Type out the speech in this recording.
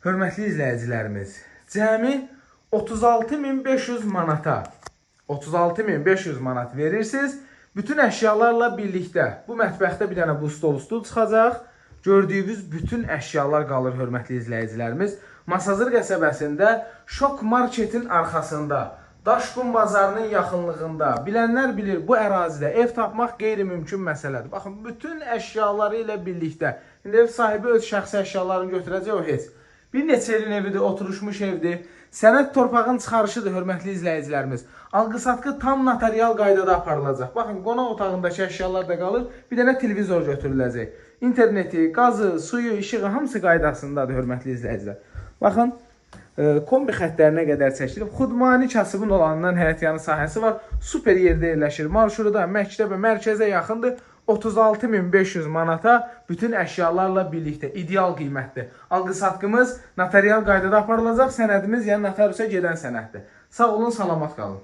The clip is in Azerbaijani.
Hörmətli izləyicilərimiz, cəmi 36.500 manata 36.500 manat verirsiniz. Bütün əşyalarla birlikdə bu mətbəxdə bir dənə bu stul çıxacaq. Gördüyünüz bütün əşyalar qalır hörmətli izləyicilərimiz. Masazır qəsəbəsində Şok Marketin arxasında, Daşqun bazarının yaxınlığında. Bilənlər bilir, bu ərazidə ev tapmaq qeyri-mümkün məsələdir. Baxın, bütün əşyaları ilə birlikdə. İndi ev sahibi öz şəxsi əşyalarını götürəcək, o heç. Bir neçə ilin evidir, oturuşmuş evdir. Sənəd torpağın çıxarışıdır, hörmətli izləyicilərimiz. Alqı-satqı tam notarial qaydada aparılacaq. Baxın, qonaq otağındakı əşyalar da qalır, bir dənə televizor götürüləcək. İnterneti, qazı, suyu, işığı hamısı qaydasındadır, hörmətli izləyicilər. Baxın, kombi xətlərinə qədər çəkilib. Xudmani kasıbın olanından həyətyanı sahəsi var. Super yerdə yerləşir. Marşrutu da məktəbə, mərkəzə yaxındır. 36.500 manata bütün əşyalarla birlikdə ideal qiymətdir. Alqı-satqımız notarial qaydada aparılacaq. Sənədimiz, yəni notariusa gedən sənəddir. Sağ olun, salamat qalın.